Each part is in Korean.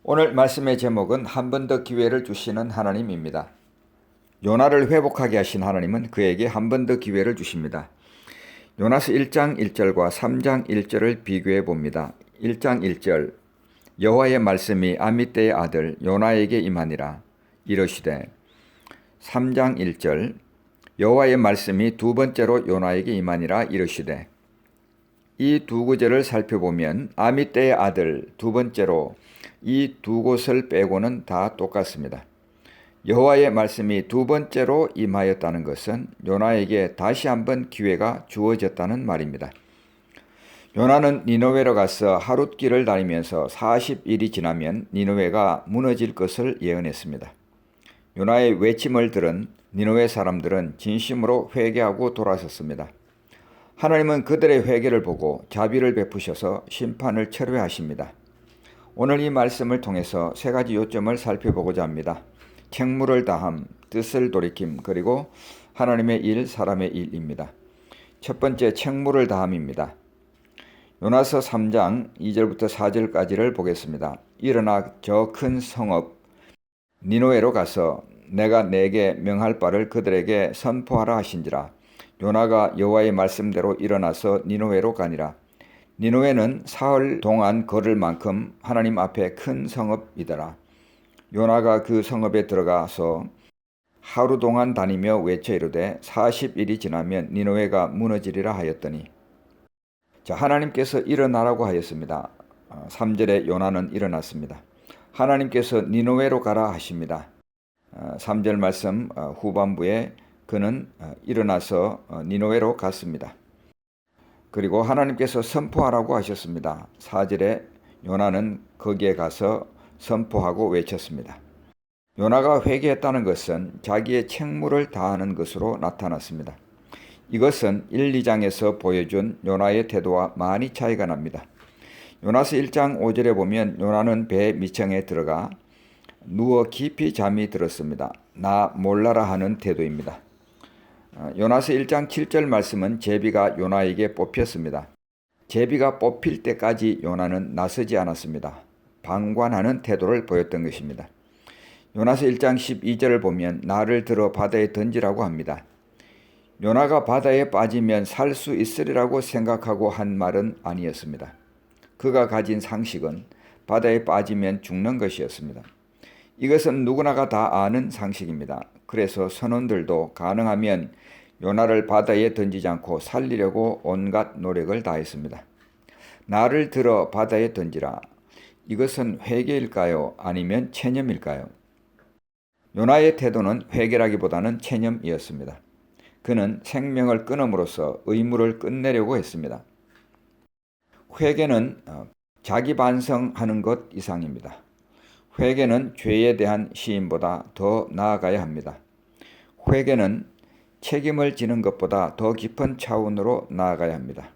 오늘 말씀의 제목은 한 번 더 기회를 주시는 하나님입니다. 요나를 회복하게 하신 하나님은 그에게 한 번 더 기회를 주십니다. 요나서 1장 1절과 3장 1절을 비교해 봅니다. 1장 1절 여호와의 말씀이 아미떼의 아들 요나에게 임하니라 이르시되 3장 1절 여호와의 말씀이 두 번째로 요나에게 임하니라 이르시되 이 두 구절을 살펴보면 아미떼의 아들 두 번째로 이 두 곳을 빼고는 다 똑같습니다. 여호와의 말씀이 두 번째로 임하였다는 것은 요나에게 다시 한번 기회가 주어졌다는 말입니다. 요나는 니느웨로 가서 하룻길을 다니면서 40일이 지나면 니느웨가 무너질 것을 예언했습니다. 요나의 외침을 들은 니느웨 사람들은 진심으로 회개하고 돌아섰습니다. 하나님은 그들의 회개를 보고 자비를 베푸셔서 심판을 철회하십니다. 오늘 이 말씀을 통해서 세 가지 요점을 살펴보고자 합니다. 책무를 다함, 뜻을 돌이킴, 그리고 하나님의 일, 사람의 일입니다. 첫 번째, 책무를 다함입니다. 요나서 3장 2절부터 4절까지를 보겠습니다. 일어나 저 큰 성읍 니느웨로 가서 내가 내게 명할 바를 그들에게 선포하라 하신지라. 요나가 여호와의 말씀대로 일어나서 니느웨로 가니라. 니느웨는 사흘 동안 걸을 만큼 하나님 앞에 큰 성읍이더라. 요나가 그 성읍에 들어가서 하루 동안 다니며 외쳐 이르되 40일이 지나면 니느웨가 무너지리라 하였더니 하나님께서 일어나라고 하였습니다. 3절에 요나는 일어났습니다. 하나님께서 니느웨로 가라 하십니다. 3절 말씀 후반부에 그는 일어나서 니느웨로 갔습니다. 그리고 하나님께서 선포하라고 하셨습니다. 4절에 요나는 거기에 가서 선포하고 외쳤습니다. 요나가 회개했다는 것은 자기의 책무를 다하는 것으로 나타났습니다. 이것은 1, 2장에서 보여준 요나의 태도와 많이 차이가 납니다. 요나서 1장 5절에 보면 요나는 배 밑층에 들어가 누워 깊이 잠이 들었습니다. 나 몰라라 하는 태도입니다. 요나서 1장 7절 말씀은 제비가 요나에게 뽑혔습니다. 제비가 뽑힐 때까지 요나는 나서지 않았습니다. 방관하는 태도를 보였던 것입니다. 요나서 1장 12절을 보면 나를 들어 바다에 던지라고 합니다. 요나가 바다에 빠지면 살 수 있으리라고 생각하고 한 말은 아니었습니다. 그가 가진 상식은 바다에 빠지면 죽는 것이었습니다. 이것은 누구나가 다 아는 상식입니다. 그래서 선원들도 가능하면 요나를 바다에 던지지 않고 살리려고 온갖 노력을 다했습니다. 나를 들어 바다에 던지라. 이것은 회개일까요? 아니면 체념일까요? 요나의 태도는 회개라기보다는 체념이었습니다. 그는 생명을 끊음으로써 의무를 끝내려고 했습니다. 회개는 자기 반성하는 것 이상입니다. 회개는 죄에 대한 시인보다 더 나아가야 합니다. 회개는 책임을 지는 것보다 더 깊은 차원으로 나아가야 합니다.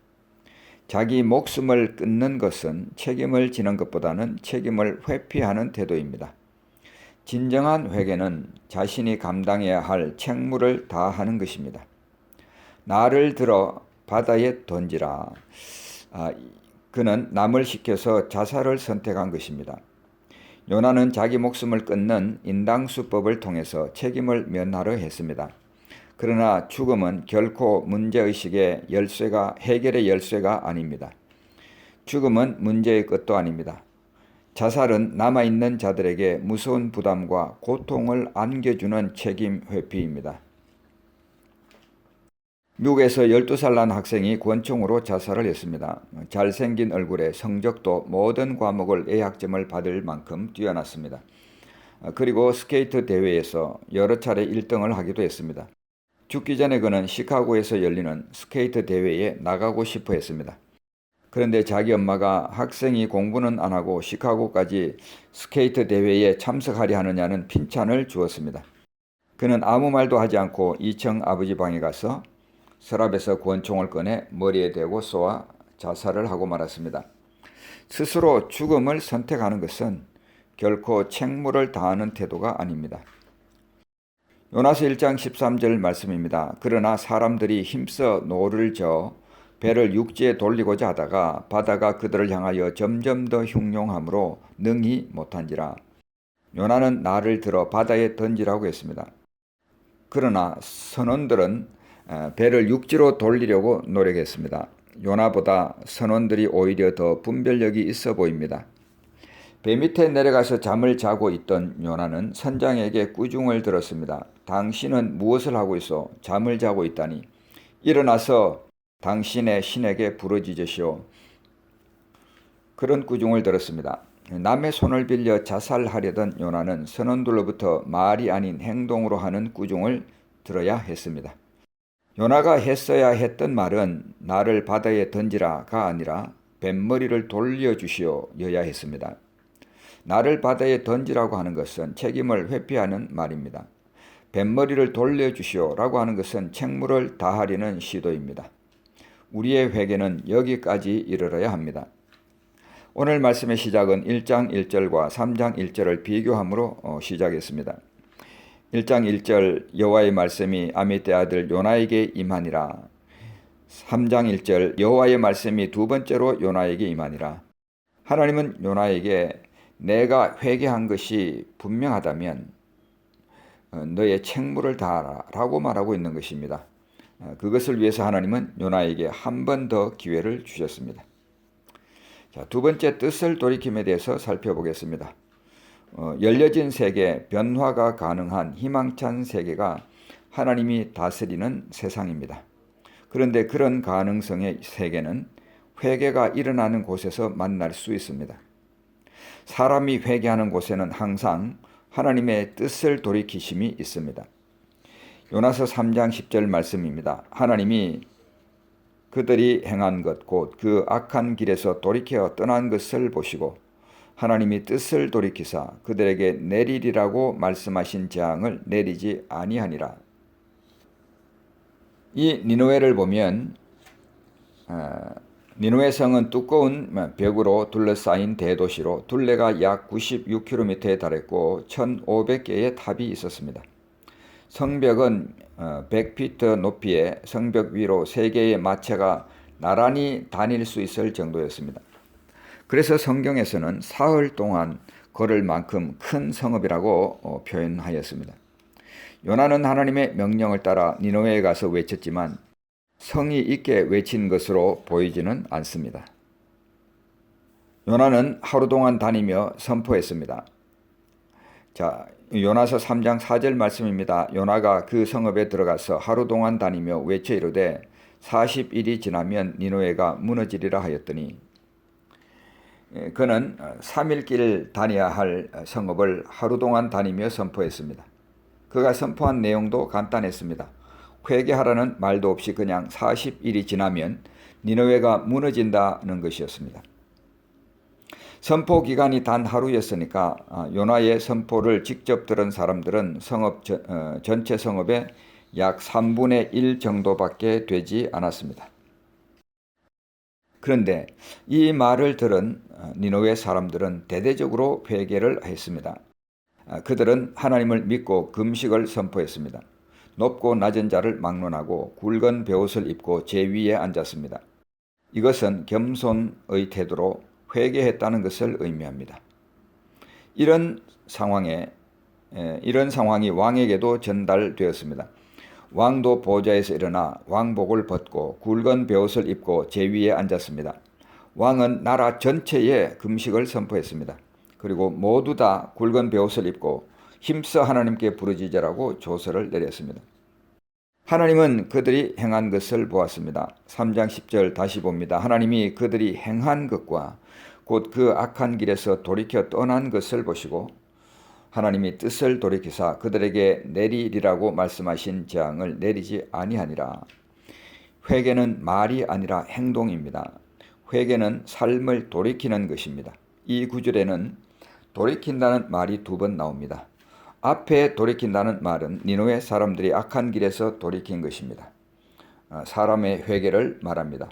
자기 목숨을 끊는 것은 책임을 지는 것보다는 책임을 회피하는 태도입니다. 진정한 회개는 자신이 감당해야 할 책무를 다하는 것입니다. 나를 들어 바다에 던지라. 그는 남을 시켜서 자살을 선택한 것입니다. 요나는 자기 목숨을 끊는 인당수법을 통해서 책임을 면하려 했습니다. 그러나 죽음은 결코 문제의식의 열쇠가 해결의 열쇠가 아닙니다. 죽음은 문제의 끝도 아닙니다. 자살은 남아있는 자들에게 무서운 부담과 고통을 안겨주는 책임 회피입니다. 미국에서 12살 난 학생이 권총으로 자살을 했습니다. 잘생긴 얼굴에 성적도 모든 과목을 A학점을 받을 만큼 뛰어났습니다. 그리고 스케이트 대회에서 여러 차례 1등을 하기도 했습니다. 죽기 전에 그는 시카고에서 열리는 스케이트 대회에 나가고 싶어 했습니다. 그런데 자기 엄마가 학생이 공부는 안 하고 시카고까지 스케이트 대회에 참석하려 하느냐는 핀찬을 주었습니다. 그는 아무 말도 하지 않고 2층 아버지 방에 가서 서랍에서 권총을 꺼내 머리에 대고 쏘아 자살을 하고 말았습니다. 스스로 죽음을 선택하는 것은 결코 책무를 다하는 태도가 아닙니다. 요나서 1장 13절 말씀입니다. 그러나 사람들이 힘써 노를 저어 배를 육지에 돌리고자 하다가 바다가 그들을 향하여 점점 더 흉용함으로 능히 못한지라. 요나는 날을 들어 바다에 던지라고 했습니다. 그러나 선원들은 배를 육지로 돌리려고 노력했습니다. 요나보다 선원들이 오히려 더 분별력이 있어 보입니다. 배 밑에 내려가서 잠을 자고 있던 요나는 선장에게 꾸중을 들었습니다. 당신은 무엇을 하고 있어? 잠을 자고 있다니. 일어나서 당신의 신에게 부르짖으시오. 그런 꾸중을 들었습니다. 남의 손을 빌려 자살하려던 요나는 선원들로부터 말이 아닌 행동으로 하는 꾸중을 들어야 했습니다. 요나가 했어야 했던 말은 나를 바다에 던지라가 아니라 뱃머리를 돌려주시오 여야 했습니다. 나를 바다에 던지라고 하는 것은 책임을 회피하는 말입니다. 뱃머리를 돌려주시오라고 하는 것은 책무를 다하려는 시도입니다. 우리의 회개는 여기까지 이르러야 합니다. 오늘 말씀의 시작은 1장 1절과 3장 1절을 비교함으로 시작했습니다. 1장 1절 여호와의 말씀이 아미떼 아들 요나에게 임하니라. 3장 1절 여호와의 말씀이 두 번째로 요나에게 임하니라. 하나님은 요나에게 내가 회개한 것이 분명하다면 너의 책무를 다하라 라고 말하고 있는 것입니다. 그것을 위해서 하나님은 요나에게 한 번 더 기회를 주셨습니다. 자, 두 번째 뜻을 돌이킴에 대해서 살펴보겠습니다. 열려진 세계, 변화가 가능한 희망찬 세계가 하나님이 다스리는 세상입니다. 그런데 그런 가능성의 세계는 회개가 일어나는 곳에서 만날 수 있습니다. 사람이 회개하는 곳에는 항상 하나님의 뜻을 돌이키심이 있습니다. 요나서 3장 10절 말씀입니다. 하나님이 그들이 행한 것 곧 그 악한 길에서 돌이켜 떠난 것을 보시고 하나님이 뜻을 돌이키사 그들에게 내리리라고 말씀하신 재앙을 내리지 아니하니라. 이 니느웨를 보면 니느웨 성은 두꺼운 벽으로 둘러싸인 대도시로 둘레가 약 96km에 달했고 1500개의 탑이 있었습니다. 성벽은 100피트 높이의 성벽 위로 3개의 마차가 나란히 다닐 수 있을 정도였습니다. 그래서 성경에서는 사흘 동안 걸을 만큼 큰 성읍이라고 표현하였습니다. 요나는 하나님의 명령을 따라 니느웨에 가서 외쳤지만 성의 있게 외친 것으로 보이지는 않습니다. 요나는 하루 동안 다니며 선포했습니다. 자, 요나서 3장 4절 말씀입니다. 요나가 그 성읍에 들어가서 하루 동안 다니며 외쳐 이르되 40일이 지나면 니느웨가 무너지리라 하였더니 그는 3일 길 다녀야 할 성읍을 하루 동안 다니며 선포했습니다. 그가 선포한 내용도 간단했습니다. 회개하라는 말도 없이 그냥 40일이 지나면 니느웨가 무너진다는 것이었습니다. 선포 기간이 단 하루였으니까 요나의 선포를 직접 들은 사람들은 전체 성읍의 약 3분의 1 정도밖에 되지 않았습니다. 그런데 이 말을 들은 니느웨 사람들은 대대적으로 회개를 했습니다. 그들은 하나님을 믿고 금식을 선포했습니다. 높고 낮은 자를 막론하고 굵은 베옷을 입고 제 위에 앉았습니다. 이것은 겸손의 태도로 회개했다는 것을 의미합니다. 이런 상황이 왕에게도 전달되었습니다. 왕도 보좌에서 일어나 왕복을 벗고 굵은 베옷을 입고 제 위에 앉았습니다. 왕은 나라 전체에 금식을 선포했습니다. 그리고 모두 다 굵은 베옷을 입고 힘써 하나님께 부르짖으라고 조서를 내렸습니다. 하나님은 그들이 행한 것을 보았습니다. 3장 10절 다시 봅니다. 하나님이 그들이 행한 것과 곧 그 악한 길에서 돌이켜 떠난 것을 보시고 하나님이 뜻을 돌이키사 그들에게 내리리라고 말씀하신 재앙을 내리지 아니하니라. 회개는 말이 아니라 행동입니다. 회개는 삶을 돌이키는 것입니다. 이 구절에는 돌이킨다는 말이 2번 나옵니다. 앞에 돌이킨다는 말은 니느웨 사람들이 악한 길에서 돌이킨 것입니다. 사람의 회개를 말합니다.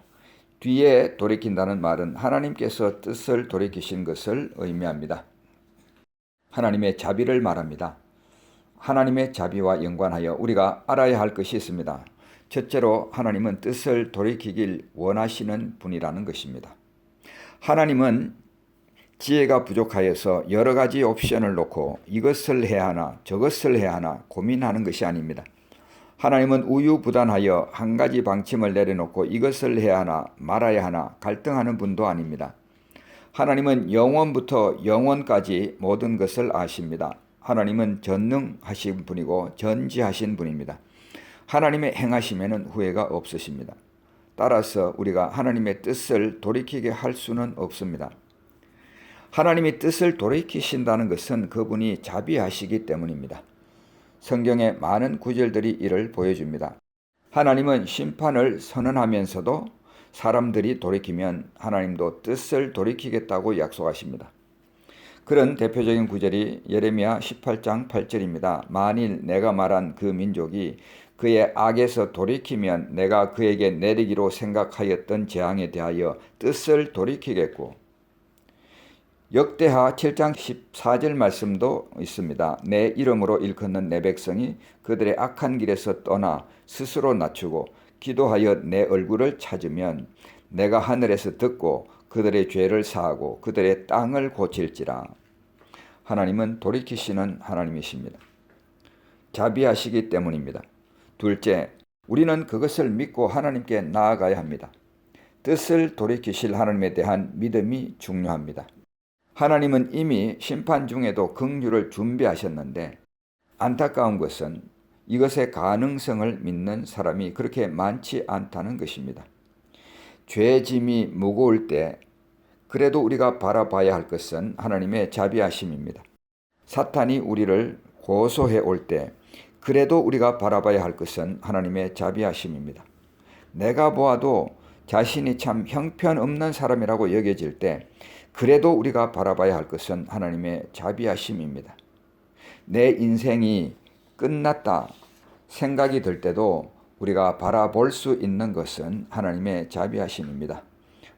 뒤에 돌이킨다는 말은 하나님께서 뜻을 돌이키신 것을 의미합니다. 하나님의 자비를 말합니다. 하나님의 자비와 연관하여 우리가 알아야 할 것이 있습니다. 첫째로 하나님은 뜻을 돌이키길 원하시는 분이라는 것입니다. 하나님은 지혜가 부족하여서 여러 가지 옵션을 놓고 이것을 해야 하나 저것을 해야 하나 고민하는 것이 아닙니다. 하나님은 우유부단하여 한 가지 방침을 내려놓고 이것을 해야 하나 말아야 하나 갈등하는 분도 아닙니다. 하나님은 영원부터 영원까지 모든 것을 아십니다. 하나님은 전능하신 분이고 전지하신 분입니다. 하나님의 행하심에는 후회가 없으십니다. 따라서 우리가 하나님의 뜻을 돌이키게 할 수는 없습니다. 하나님이 뜻을 돌이키신다는 것은 그분이 자비하시기 때문입니다. 성경의 많은 구절들이 이를 보여줍니다. 하나님은 심판을 선언하면서도 사람들이 돌이키면 하나님도 뜻을 돌이키겠다고 약속하십니다. 그런 대표적인 구절이 예레미야 18장 8절입니다. 만일 내가 말한 그 민족이 그의 악에서 돌이키면 내가 그에게 내리기로 생각하였던 재앙에 대하여 뜻을 돌이키겠고, 역대하 7장 14절 말씀도 있습니다. 내 이름으로 일컫는 내 백성이 그들의 악한 길에서 떠나 스스로 낮추고 기도하여 내 얼굴을 찾으면 내가 하늘에서 듣고 그들의 죄를 사하고 그들의 땅을 고칠지라. 하나님은 돌이키시는 하나님이십니다. 자비하시기 때문입니다. 둘째, 우리는 그것을 믿고 하나님께 나아가야 합니다. 뜻을 돌이키실 하나님에 대한 믿음이 중요합니다. 하나님은 이미 심판 중에도 긍휼을 준비하셨는데 안타까운 것은 이것의 가능성을 믿는 사람이 그렇게 많지 않다는 것입니다. 죄 짐이 무거울 때 그래도 우리가 바라봐야 할 것은 하나님의 자비하심입니다. 사탄이 우리를 고소해 올 때 그래도 우리가 바라봐야 할 것은 하나님의 자비하심입니다. 내가 보아도 자신이 참 형편없는 사람이라고 여겨질 때 그래도 우리가 바라봐야 할 것은 하나님의 자비하심입니다. 내 인생이 끝났다 생각이 들 때도 우리가 바라볼 수 있는 것은 하나님의 자비하심입니다.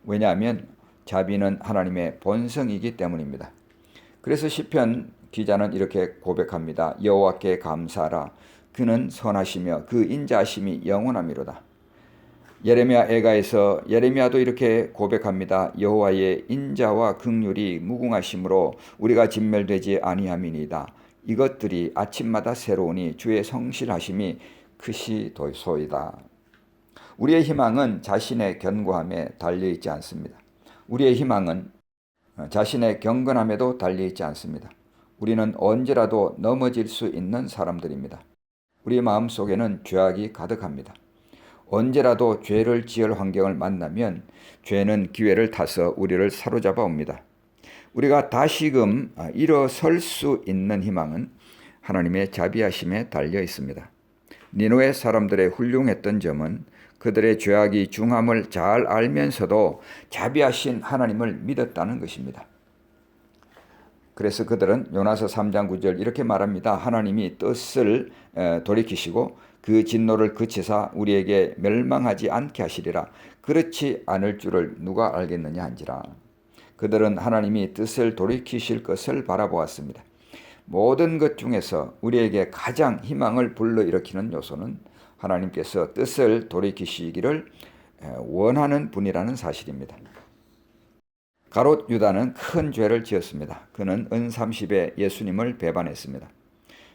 왜냐하면 자비는 하나님의 본성이기 때문입니다. 그래서 시편 기자는 이렇게 고백합니다. 여호와께 감사하라. 그는 선하시며 그 인자하심이 영원하미로다. 예레미야 애가에서 예레미야도 이렇게 고백합니다. 여호와의 인자와 긍휼이 무궁하심으로 우리가 진멸되지 아니함이니이다. 이것들이 아침마다 새로우니 주의 성실하심이 크시도소이다. 우리의 희망은 자신의 견고함에 달려있지 않습니다. 우리의 희망은 자신의 경건함에도 달려있지 않습니다. 우리는 언제라도 넘어질 수 있는 사람들입니다. 우리 마음속에는 죄악이 가득합니다. 언제라도 죄를 지을 환경을 만나면 죄는 기회를 타서 우리를 사로잡아 옵니다. 우리가 다시금 일어설 수 있는 희망은 하나님의 자비하심에 달려 있습니다. 니느웨 사람들의 훌륭했던 점은 그들의 죄악이 중함을 잘 알면서도 자비하신 하나님을 믿었다는 것입니다. 그래서 그들은 요나서 3장 9절 이렇게 말합니다. 하나님이 뜻을 돌이키시고 그 진노를 그치사 우리에게 멸망하지 않게 하시리라. 그렇지 않을 줄을 누가 알겠느냐 한지라. 그들은 하나님이 뜻을 돌이키실 것을 바라보았습니다. 모든 것 중에서 우리에게 가장 희망을 불러일으키는 요소는 하나님께서 뜻을 돌이키시기를 원하는 분이라는 사실입니다. 가롯 유다는 큰 죄를 지었습니다. 그는 은30에 예수님을 배반했습니다.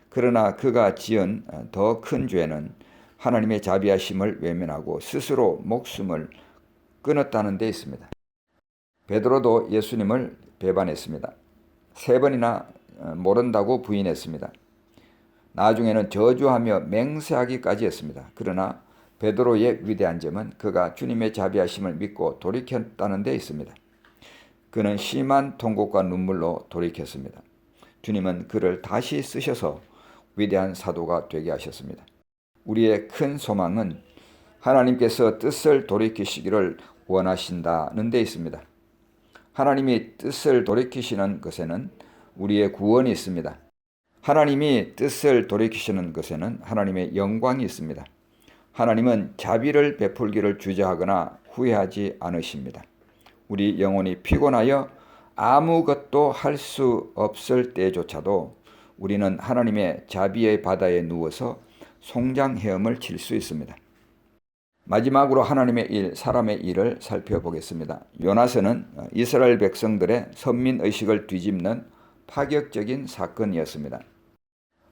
그러나 그가 지은 더 큰 죄는 하나님의 자비하심을 외면하고 스스로 목숨을 끊었다는 데 있습니다. 베드로도 예수님을 배반했습니다. 3번이나 모른다고 부인했습니다. 나중에는 저주하며 맹세하기까지 했습니다. 그러나 베드로의 위대한 점은 그가 주님의 자비하심을 믿고 돌이켰다는 데 있습니다. 그는 심한 통곡과 눈물로 돌이켰습니다. 주님은 그를 다시 쓰셔서 위대한 사도가 되게 하셨습니다. 우리의 큰 소망은 하나님께서 뜻을 돌이키시기를 원하신다는 데 있습니다. 하나님이 뜻을 돌이키시는 것에는 우리의 구원이 있습니다. 하나님이 뜻을 돌이키시는 것에는 하나님의 영광이 있습니다. 하나님은 자비를 베풀기를 주저하거나 후회하지 않으십니다. 우리 영혼이 피곤하여 아무것도 할 수 없을 때조차도 우리는 하나님의 자비의 바다에 누워서 송장 헤엄을 칠 수 있습니다. 마지막으로 하나님의 일, 사람의 일을 살펴보겠습니다. 요나서는 이스라엘 백성들의 선민의식을 뒤집는 파격적인 사건이었습니다.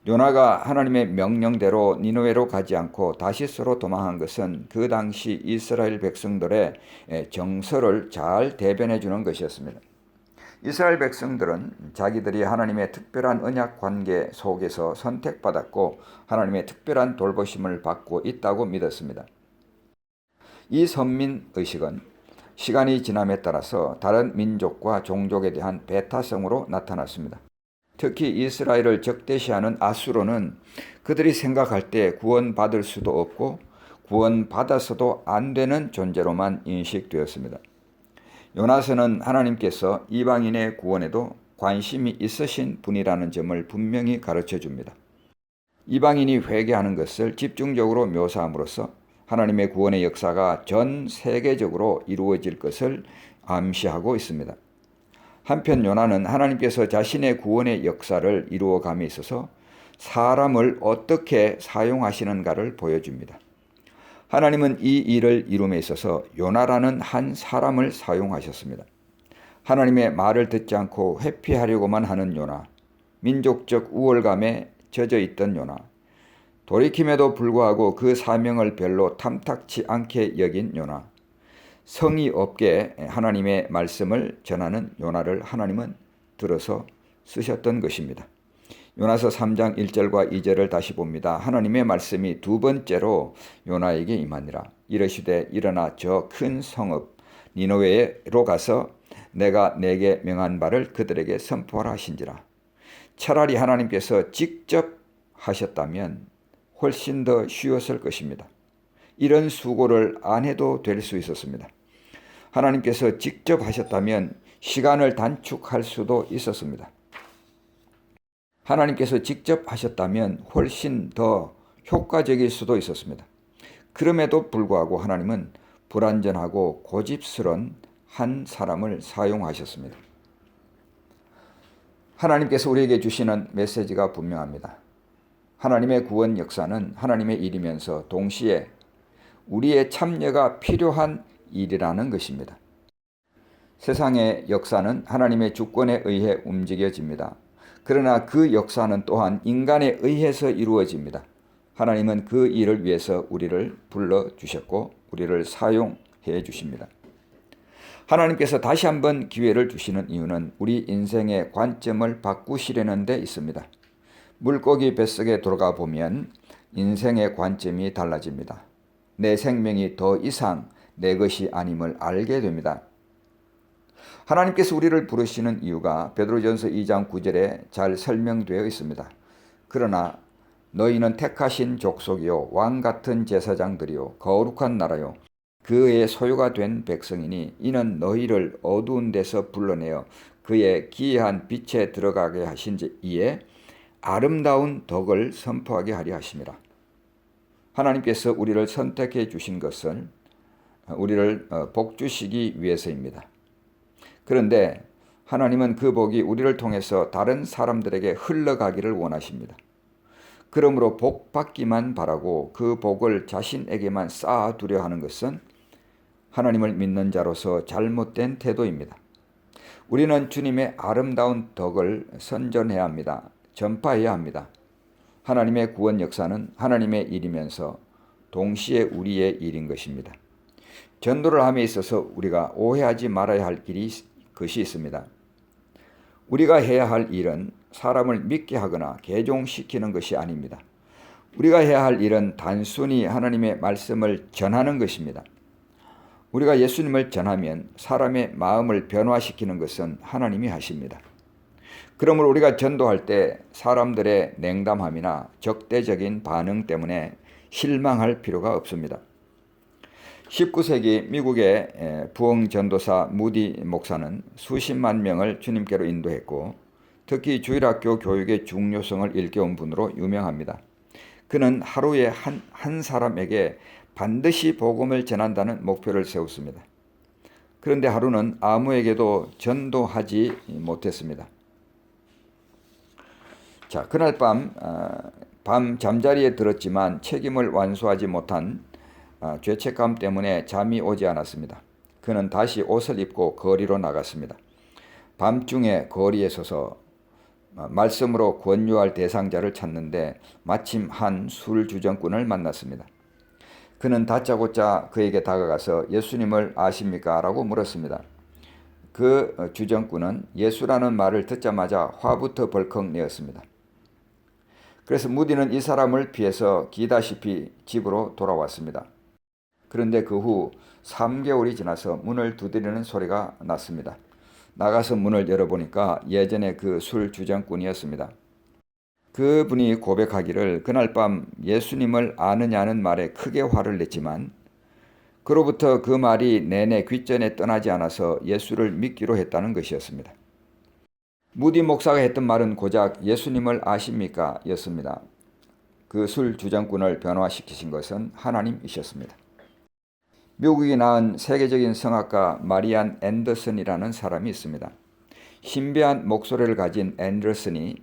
요나가 하나님의 명령대로 니느웨로 가지 않고 다시스로 도망한 것은 그 당시 이스라엘 백성들의 정서를 잘 대변해 주는 것이었습니다. 이스라엘 백성들은 자기들이 하나님의 특별한 언약 관계 속에서 선택받았고 하나님의 특별한 돌보심을 받고 있다고 믿었습니다. 이 선민의식은 시간이 지남에 따라서 다른 민족과 종족에 대한 배타성으로 나타났습니다. 특히 이스라엘을 적대시하는 아수르는 그들이 생각할 때 구원받을 수도 없고 구원받아서도 안 되는 존재로만 인식되었습니다. 요나서는 하나님께서 이방인의 구원에도 관심이 있으신 분이라는 점을 분명히 가르쳐 줍니다. 이방인이 회개하는 것을 집중적으로 묘사함으로써 하나님의 구원의 역사가 전 세계적으로 이루어질 것을 암시하고 있습니다. 한편 요나는 하나님께서 자신의 구원의 역사를 이루어감에 있어서 사람을 어떻게 사용하시는가를 보여줍니다. 하나님은 이 일을 이룸에 있어서 요나라는 한 사람을 사용하셨습니다. 하나님의 말을 듣지 않고 회피하려고만 하는 요나, 민족적 우월감에 젖어 있던 요나, 돌이킴에도 불구하고 그 사명을 별로 탐탁치 않게 여긴 요나, 성의 없게 하나님의 말씀을 전하는 요나를 하나님은 들어서 쓰셨던 것입니다. 요나서 3장 1절과 2절을 다시 봅니다. 하나님의 말씀이 두 번째로 요나에게 임하니라. 이르시되 일어나 저 큰 성읍 니느웨로 가서 내가 내게 명한 바를 그들에게 선포하라 하신지라. 차라리 하나님께서 직접 하셨다면 훨씬 더 쉬웠을 것입니다. 이런 수고를 안 해도 될 수 있었습니다. 하나님께서 직접 하셨다면 시간을 단축할 수도 있었습니다. 하나님께서 직접 하셨다면 훨씬 더 효과적일 수도 있었습니다. 그럼에도 불구하고 하나님은 불완전하고 고집스런 한 사람을 사용하셨습니다. 하나님께서 우리에게 주시는 메시지가 분명합니다. 하나님의 구원 역사는 하나님의 일이면서 동시에 우리의 참여가 필요한 일이라는 것입니다. 세상의 역사는 하나님의 주권에 의해 움직여집니다. 그러나 그 역사는 또한 인간에 의해서 이루어집니다. 하나님은 그 일을 위해서 우리를 불러주셨고 우리를 사용해 주십니다. 하나님께서 다시 한번 기회를 주시는 이유는 우리 인생의 관점을 바꾸시려는 데 있습니다. 물고기 뱃속에 들어가 보면 인생의 관점이 달라집니다. 내 생명이 더 이상 내 것이 아님을 알게 됩니다. 하나님께서 우리를 부르시는 이유가 베드로전서 2장 9절에 잘 설명되어 있습니다. 그러나 너희는 택하신 족속이요 왕 같은 제사장들이요 거룩한 나라요 그의 소유가 된 백성이니 이는 너희를 어두운 데서 불러내어 그의 기이한 빛에 들어가게 하신 이에 아름다운 덕을 선포하게 하려 하심이라. 하나님께서 우리를 선택해 주신 것은 우리를 복주시기 위해서입니다. 그런데 하나님은 그 복이 우리를 통해서 다른 사람들에게 흘러가기를 원하십니다. 그러므로 복 받기만 바라고 그 복을 자신에게만 쌓아두려 하는 것은 하나님을 믿는 자로서 잘못된 태도입니다. 우리는 주님의 아름다운 덕을 선전해야 합니다. 전파해야 합니다. 하나님의 구원 역사는 하나님의 일이면서 동시에 우리의 일인 것입니다. 전도를 함에 있어서 우리가 오해하지 말아야 할 것이 있습니다. 우리가 해야 할 일은 사람을 믿게 하거나 개종시키는 것이 아닙니다. 우리가 해야 할 일은 단순히 하나님의 말씀을 전하는 것입니다. 우리가 예수님을 전하면 사람의 마음을 변화시키는 것은 하나님이 하십니다. 그러므로 우리가 전도할 때 사람들의 냉담함이나 적대적인 반응 때문에 실망할 필요가 없습니다. 19세기 미국의 부흥 전도사 무디 목사는 수십만 명을 주님께로 인도했고 특히 주일학교 교육의 중요성을 일깨운 분으로 유명합니다. 그는 하루에 한 사람에게 반드시 복음을 전한다는 목표를 세웠습니다. 그런데 하루는 아무에게도 전도하지 못했습니다. 자, 그날 밤 잠자리에 들었지만 책임을 완수하지 못한 죄책감 때문에 잠이 오지 않았습니다. 그는 다시 옷을 입고 거리로 나갔습니다. 밤중에 거리에 서서 말씀으로 권유할 대상자를 찾는데 마침 한 술주정꾼을 만났습니다. 그는 다짜고짜 그에게 다가가서 예수님을 아십니까? 라고 물었습니다. 그 주정꾼은 예수라는 말을 듣자마자 화부터 벌컥 내었습니다. 그래서 무디는 이 사람을 피해서 기다시피 집으로 돌아왔습니다. 그런데 그 후 3개월이 지나서 문을 두드리는 소리가 났습니다. 나가서 문을 열어보니까 예전에 그 술 주정꾼이었습니다. 그분이 고백하기를 그날 밤 예수님을 아느냐는 말에 크게 화를 냈지만 그로부터 그 말이 내내 귓전에 떠나지 않아서 예수를 믿기로 했다는 것이었습니다. 무디 목사가 했던 말은 고작 예수님을 아십니까? 였습니다. 그 술 주정꾼을 변화시키신 것은 하나님이셨습니다. 미국이 낳은 세계적인 성악가 마리안 앤더슨이라는 사람이 있습니다. 신비한 목소리를 가진 앤더슨이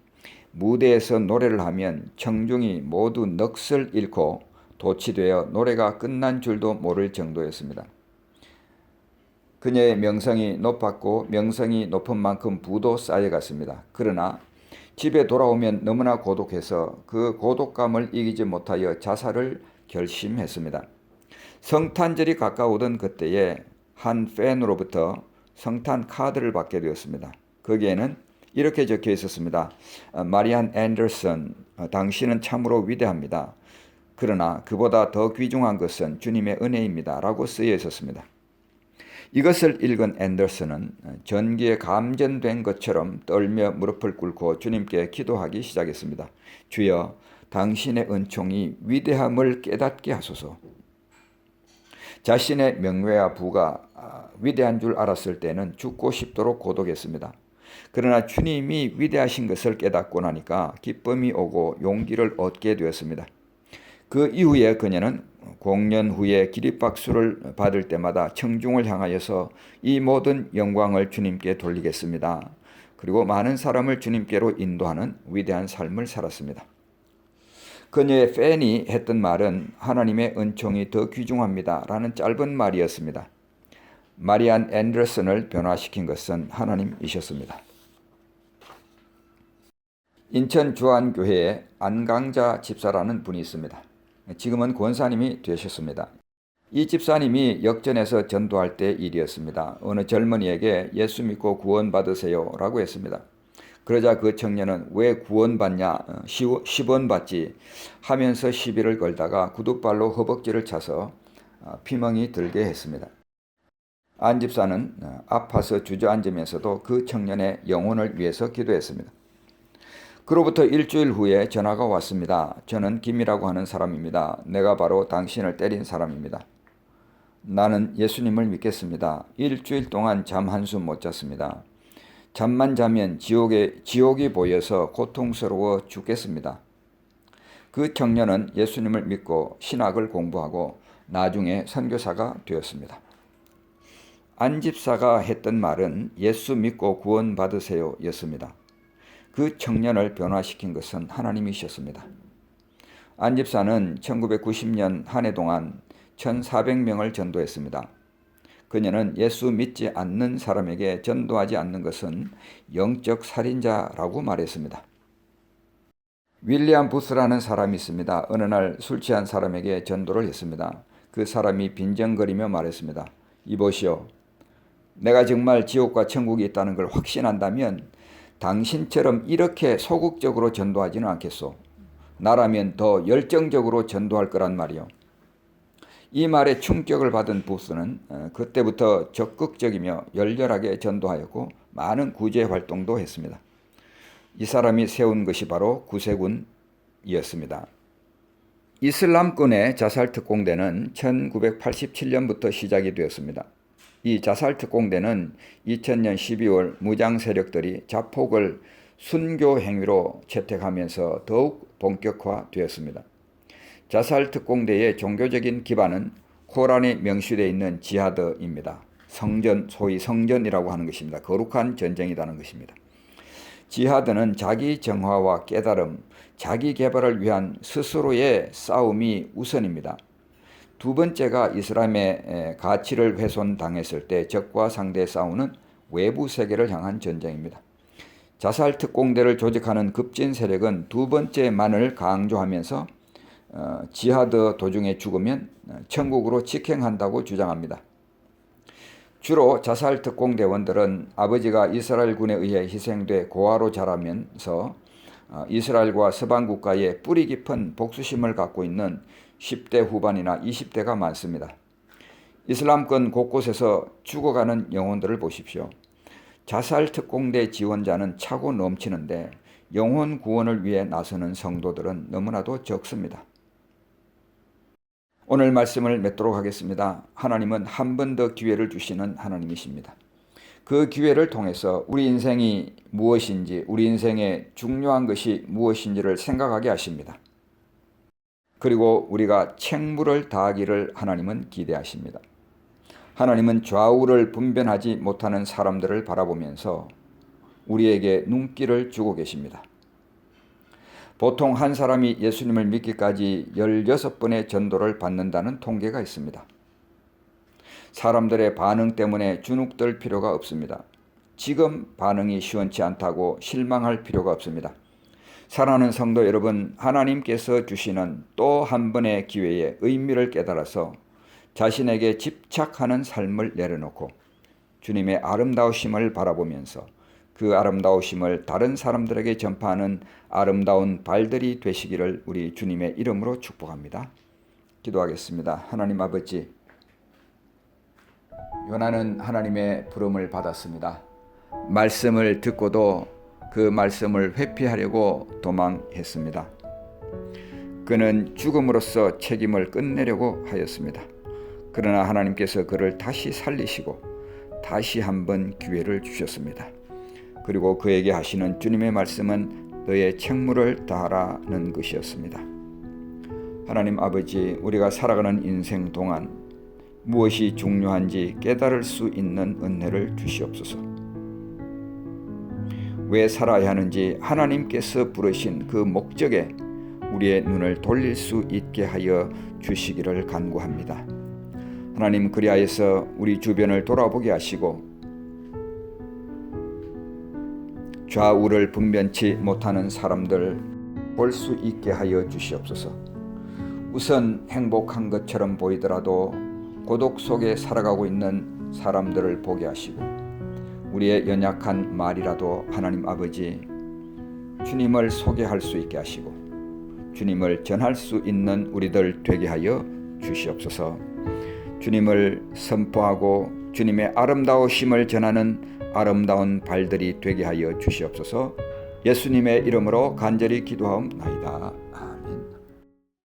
무대에서 노래를 하면 청중이 모두 넋을 잃고 도취되어 노래가 끝난 줄도 모를 정도였습니다. 그녀의 명성이 높았고 명성이 높은 만큼 부도 쌓여갔습니다. 그러나 집에 돌아오면 너무나 고독해서 그 고독감을 이기지 못하여 자살을 결심했습니다. 성탄절이 가까우던 그때에 한 팬으로부터 성탄 카드를 받게 되었습니다. 거기에는 이렇게 적혀 있었습니다. 마리안 앤더슨, 당신은 참으로 위대합니다. 그러나 그보다 더 귀중한 것은 주님의 은혜입니다. 라고 쓰여 있었습니다. 이것을 읽은 앤더슨은 전기에 감전된 것처럼 떨며 무릎을 꿇고 주님께 기도하기 시작했습니다. 주여, 당신의 은총이 위대함을 깨닫게 하소서. 자신의 명예와 부가 위대한 줄 알았을 때는 죽고 싶도록 고독했습니다. 그러나 주님이 위대하신 것을 깨닫고 나니까 기쁨이 오고 용기를 얻게 되었습니다. 그 이후에 그녀는 공연 후에 기립박수를 받을 때마다 청중을 향하여서 이 모든 영광을 주님께 돌리겠습니다. 그리고 많은 사람을 주님께로 인도하는 위대한 삶을 살았습니다. 그녀의 팬이 했던 말은 하나님의 은총이 더 귀중합니다. 라는 짧은 말이었습니다. 마리안 앤더슨을 변화시킨 것은 하나님이셨습니다. 인천 주안교회에 안강자 집사라는 분이 있습니다. 지금은 권사님이 되셨습니다. 이 집사님이 역전에서 전도할 때 일이었습니다. 어느 젊은이에게 예수 믿고 구원받으세요 라고 했습니다. 그러자 그 청년은 왜 구원받냐, 10원 받지 하면서 시비를 걸다가 구두발로 허벅지를 차서 피멍이 들게 했습니다. 안 집사는 아파서 주저앉으면서도 그 청년의 영혼을 위해서 기도했습니다. 그로부터 일주일 후에 전화가 왔습니다. 저는 김이라고 하는 사람입니다. 내가 바로 당신을 때린 사람입니다. 나는 예수님을 믿겠습니다. 일주일 동안 잠 한숨 못 잤습니다. 잠만 자면 지옥이 보여서 고통스러워 죽겠습니다. 그 청년은 예수님을 믿고 신학을 공부하고 나중에 선교사가 되었습니다. 안 집사가 했던 말은 예수 믿고 구원받으세요 였습니다. 그 청년을 변화시킨 것은 하나님이셨습니다. 안 집사는 1990년 한 해 동안 1,400명을 전도했습니다. 그녀는 예수 믿지 않는 사람에게 전도하지 않는 것은 영적 살인자라고 말했습니다. 윌리엄 부스라는 사람이 있습니다. 어느 날 술 취한 사람에게 전도를 했습니다. 그 사람이 빈정거리며 말했습니다. 이보시오. 내가 정말 지옥과 천국이 있다는 걸 확신한다면 당신처럼 이렇게 소극적으로 전도하지는 않겠소. 나라면 더 열정적으로 전도할 거란 말이요. 이 말에 충격을 받은 부스는 그때부터 적극적이며 열렬하게 전도하였고 많은 구제 활동도 했습니다. 이 사람이 세운 것이 바로 구세군이었습니다. 이슬람권의 자살특공대는 1987년부터 시작이 되었습니다. 이 자살특공대는 2000년 12월 무장 세력들이 자폭을 순교 행위로 채택하면서 더욱 본격화되었습니다. 자살특공대의 종교적인 기반은 코란에 명시되어 있는 지하드입니다. 성전, 소위 성전이라고 하는 것입니다. 거룩한 전쟁이라는 것입니다. 지하드는 자기 정화와 깨달음, 자기 개발을 위한 스스로의 싸움이 우선입니다. 두 번째가 이슬람의 가치를 훼손당했을 때 적과 상대에 싸우는 외부 세계를 향한 전쟁입니다. 자살 특공대를 조직하는 급진 세력은 두 번째만을 강조하면서 지하드 도중에 죽으면 천국으로 직행한다고 주장합니다. 주로 자살 특공대원들은 아버지가 이스라엘군에 의해 희생돼 고아로 자라면서 이스라엘과 서방 국가에 뿌리 깊은 복수심을 갖고 있는 10대 후반이나 20대가 많습니다. 이슬람권 곳곳에서 죽어가는 영혼들을 보십시오. 자살 특공대 지원자는 차고 넘치는데 영혼 구원을 위해 나서는 성도들은 너무나도 적습니다. 오늘 말씀을 맺도록 하겠습니다. 하나님은 한 번 더 기회를 주시는 하나님이십니다. 그 기회를 통해서 우리 인생이 무엇인지, 우리 인생의 중요한 것이 무엇인지를 생각하게 하십니다. 그리고 우리가 책무를 다하기를 하나님은 기대하십니다. 하나님은 좌우를 분별하지 못하는 사람들을 바라보면서 우리에게 눈길을 주고 계십니다. 보통 한 사람이 예수님을 믿기까지 16번의 전도를 받는다는 통계가 있습니다. 사람들의 반응 때문에 주눅들 필요가 없습니다. 지금 반응이 시원치 않다고 실망할 필요가 없습니다. 사랑하는 성도 여러분, 하나님께서 주시는 또 한 번의 기회의 의미를 깨달아서 자신에게 집착하는 삶을 내려놓고 주님의 아름다우심을 바라보면서 그 아름다우심을 다른 사람들에게 전파하는 아름다운 발들이 되시기를 우리 주님의 이름으로 축복합니다. 기도하겠습니다. 하나님 아버지, 요나는 하나님의 부름을 받았습니다. 말씀을 듣고도 그 말씀을 회피하려고 도망했습니다. 그는 죽음으로써 책임을 끝내려고 하였습니다. 그러나 하나님께서 그를 다시 살리시고 다시 한번 기회를 주셨습니다. 그리고 그에게 하시는 주님의 말씀은 너의 책무를 다하라는 것이었습니다. 하나님 아버지, 우리가 살아가는 인생 동안 무엇이 중요한지 깨달을 수 있는 은혜를 주시옵소서. 왜 살아야 하는지 하나님께서 부르신 그 목적에 우리의 눈을 돌릴 수 있게 하여 주시기를 간구합니다. 하나님, 그리하여서 우리 주변을 돌아보게 하시고 좌우를 분변치 못하는 사람들 볼 수 있게 하여 주시옵소서. 우선 행복한 것처럼 보이더라도 고독 속에 살아가고 있는 사람들을 보게 하시고 우리의 연약한 말이라도 하나님 아버지 주님을 소개할 수 있게 하시고 주님을 전할 수 있는 우리들 되게 하여 주시옵소서. 주님을 선포하고 주님의 아름다우심을 전하는 아름다운 발들이 되게 하여 주시옵소서. 예수님의 이름으로 간절히 기도하옵나이다.